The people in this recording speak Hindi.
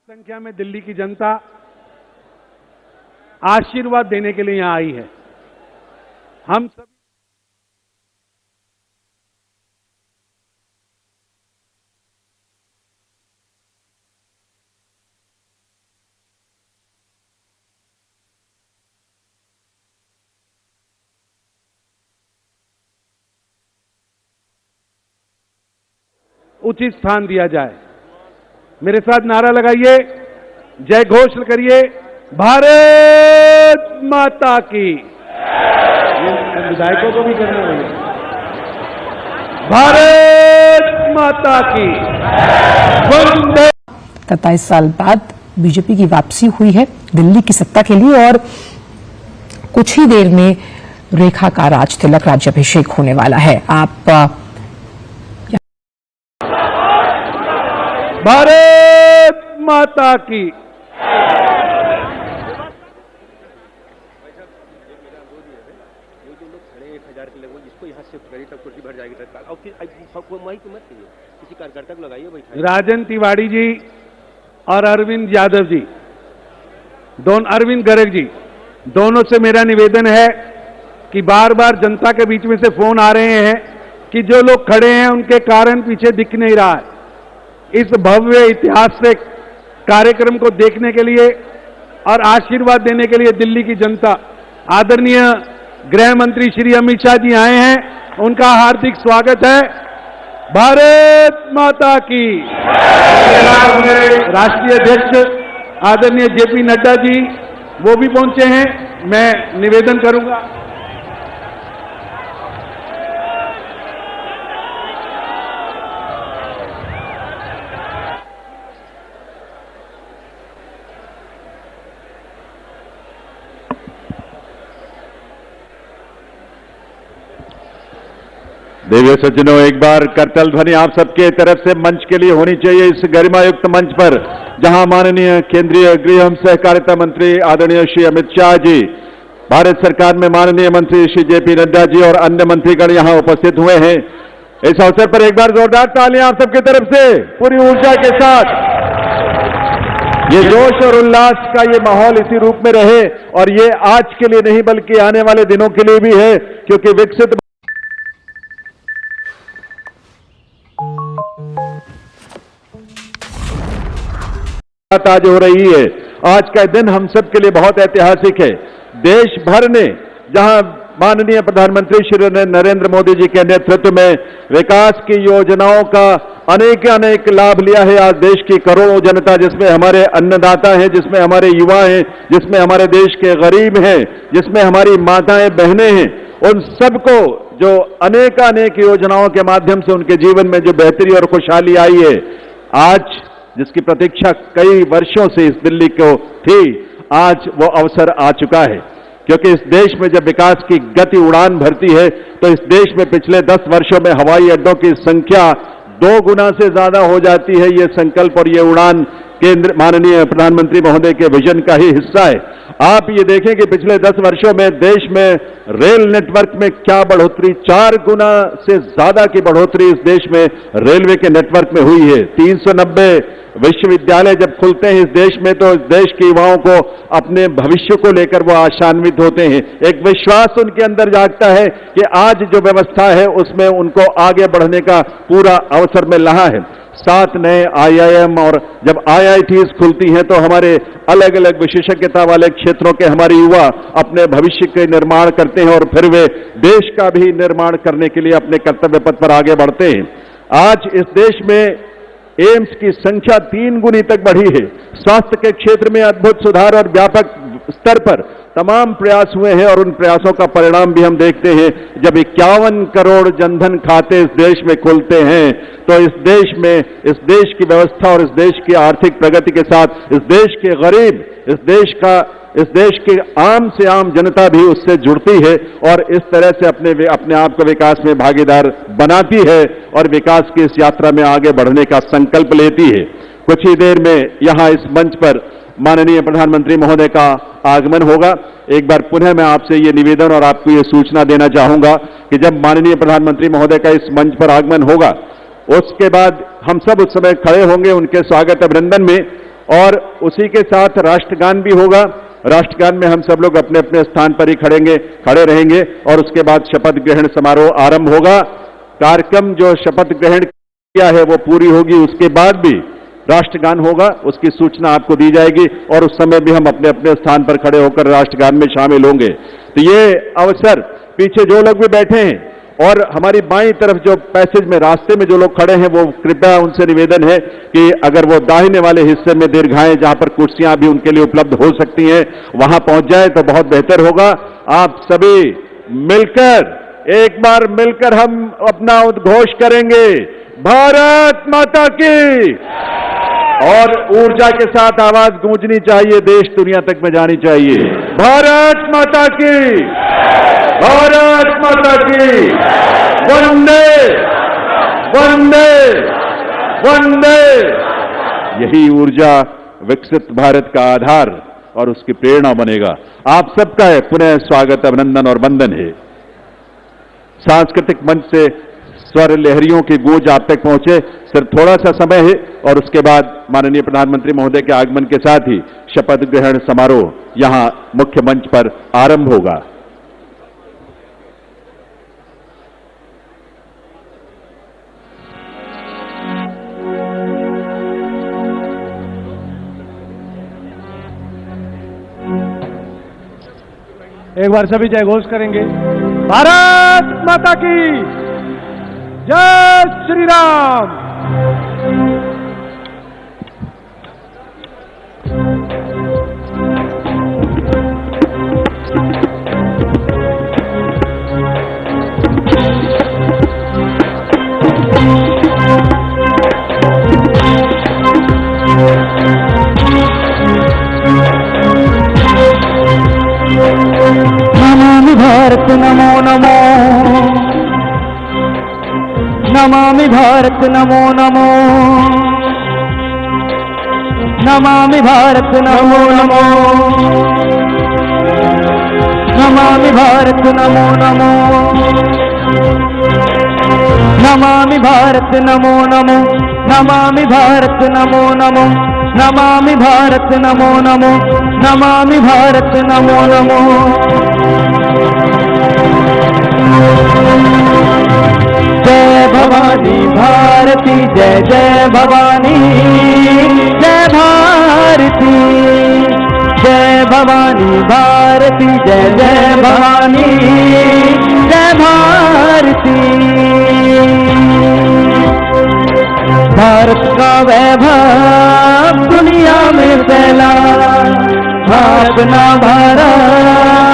संख्या में दिल्ली की जनता आशीर्वाद देने के लिए यहां आई है। हम सब उचित स्थान दिया जाए। मेरे साथ नारा लगाइए, जय घोष करिए, भारत माता की। विधायकों को भी करना है, भारत माता की। 27 साल बाद बीजेपी की वापसी हुई है दिल्ली की सत्ता के लिए और कुछ ही देर में रेखा का राज तिलक राज्याभिषेक होने वाला है। आप भारत माता की। राजन तिवारी जी और अरविंद यादव जी, अरविंद गर्ग जी, दोनों से मेरा निवेदन है कि बार बार जनता के बीच में से फोन आ रहे हैं कि जो लोग खड़े हैं उनके कारण पीछे दिख नहीं रहा है। इस भव्य ऐतिहासिक कार्यक्रम को देखने के लिए और आशीर्वाद देने के लिए दिल्ली की जनता, आदरणीय गृह मंत्री श्री अमित शाह जी आए हैं, उनका हार्दिक स्वागत है। भारत माता की। राष्ट्रीय अध्यक्ष आदरणीय जेपी नड्डा जी वो भी पहुंचे हैं। मैं निवेदन करूंगा, देवी सज्जनों, एक बार करतल ध्वनि आप सबके तरफ से मंच के लिए होनी चाहिए इस गरिमायुक्त मंच पर, जहां माननीय केंद्रीय गृह एवं सहकारिता मंत्री आदरणीय श्री अमित शाह जी, भारत सरकार में माननीय मंत्री श्री जेपी नड्डा जी और अन्य मंत्रीगण यहां उपस्थित हुए हैं। इस अवसर पर एक बार जोरदार तालियां आप सबकी तरफ से पूरी ऊर्जा के साथ। ये जोश और उल्लास का ये माहौल इसी रूप में रहे और ये आज के लिए नहीं बल्कि आने वाले दिनों के लिए भी है, क्योंकि विकसित आज हो रही है। आज का दिन हम सब के लिए बहुत ऐतिहासिक है। देश भर ने जहां माननीय प्रधानमंत्री श्री नरेंद्र मोदी जी के नेतृत्व में विकास की योजनाओं का अनेक लाभ लिया है, आज देश की करोड़ों जनता, जिसमें हमारे अन्नदाता हैं, जिसमें हमारे युवा हैं, जिसमें हमारे देश के गरीब हैं, जिसमें हमारी माताएं बहनें हैं, उन सबको जो अनेक योजनाओं के माध्यम से उनके जीवन में जो बेहतरी और खुशहाली आई है, आज जिसकी प्रतीक्षा कई वर्षों से इस दिल्ली को थी, आज वो अवसर आ चुका है। क्योंकि इस देश में जब विकास की गति उड़ान भरती है तो इस देश में पिछले 10 वर्षों में हवाई अड्डों की संख्या 2 गुना से ज्यादा हो जाती है। ये संकल्प और ये उड़ान केंद्र माननीय प्रधानमंत्री महोदय के विजन का ही हिस्सा है। आप ये देखें कि पिछले 10 वर्षों में देश में रेल नेटवर्क में क्या बढ़ोतरी, 4 गुना से ज्यादा की बढ़ोतरी इस देश में रेलवे के नेटवर्क में हुई है। 390 विश्वविद्यालय जब खुलते हैं इस देश में तो इस देश के युवाओं को अपने भविष्य को लेकर वो आशान्वित होते हैं। एक विश्वास उनके अंदर जागता है कि आज जो व्यवस्था है उसमें उनको आगे बढ़ने का पूरा अवसर मिल रहा है। 7 नए IIM और जब IITs खुलती हैं तो हमारे अलग अलग विशेषज्ञता वाले क्षेत्रों के हमारे युवा अपने भविष्य के निर्माण करते हैं और फिर वे देश का भी निर्माण करने के लिए अपने कर्तव्य पथ पर आगे बढ़ते हैं। आज इस देश में एम्स की संख्या 3 गुनी तक बढ़ी है। स्वास्थ्य के क्षेत्र में अद्भुत सुधार और व्यापक स्तर पर तमाम प्रयास हुए हैं और उन प्रयासों का परिणाम भी हम देखते हैं। जब 51 करोड़ जनधन खाते इस देश में खुलते हैं तो इस देश में, इस देश की व्यवस्था और इस देश की आर्थिक प्रगति के साथ इस देश के गरीब, इस देश की आम से आम जनता भी उससे जुड़ती है और इस तरह से अपने आप को विकास में भागीदार बनाती है और विकास की इस यात्रा में आगे बढ़ने का संकल्प लेती है। कुछ ही देर में यहां इस मंच पर माननीय प्रधानमंत्री महोदय का आगमन होगा। एक बार पुनः मैं आपसे ये निवेदन और आपको ये सूचना देना चाहूंगा कि जब माननीय प्रधानमंत्री महोदय का इस मंच पर आगमन होगा उसके बाद हम सब उस समय खड़े होंगे उनके स्वागत अभिनंदन में और उसी के साथ राष्ट्रगान भी होगा। राष्ट्रगान में हम सब लोग अपने अपने स्थान पर ही खड़े रहेंगे और उसके बाद शपथ ग्रहण समारोह आरंभ होगा। कार्यक्रम जो शपथ ग्रहण किया है वो पूरी होगी, उसके बाद भी राष्ट्रगान होगा, उसकी सूचना आपको दी जाएगी और उस समय भी हम अपने अपने स्थान पर खड़े होकर राष्ट्रगान में शामिल होंगे। तो ये अवसर, पीछे जो लोग भी बैठे हैं और हमारी बाईं तरफ जो पैसेज में, रास्ते में जो लोग खड़े हैं, वो कृपया उनसे निवेदन है कि अगर वो दाहिने वाले हिस्से में दीर्घाएं जहां पर कुर्सियां भी उनके लिए उपलब्ध हो सकती हैं, वहां पहुंच जाए तो बहुत बेहतर होगा। आप सभी मिलकर, एक बार मिलकर हम अपना उद्घोष करेंगे, भारत माता की, और ऊर्जा के साथ आवाज गूंजनी चाहिए, देश दुनिया तक में जानी चाहिए। भारत माता की, भारत माता की, वंदे वंदे वंदे। यही ऊर्जा विकसित भारत का आधार और उसकी प्रेरणा बनेगा। आप सबका है पुनः स्वागत, अभिनंदन और वंदन है। सांस्कृतिक मंच से स्वर लहरियों की गूंज आप तक पहुंचे, सिर्फ थोड़ा सा समय है और उसके बाद माननीय प्रधानमंत्री महोदय के आगमन के साथ ही शपथ ग्रहण समारोह यहां मुख्य मंच पर आरंभ होगा। एक बार सभी जय घोष करेंगे, भारत माता की जय श्री राम। नमामि भारत नमो नमो, नमामि भारत नमो नमो, नमामि भारत नमो नमो, नमामि भारत नमो नमो, नमामि भारत नमो नमो, नमामि भारत नमो नमो, नमामि भारत नमो नमो, नमामि भारत नमो नमो। जय भवानी भारती, जय जय भवानी, जय भारती, जय भवानी भारती, जय जय भवानी, जय भारती। भारत का वैभव दुनिया में फैला, अपना भारत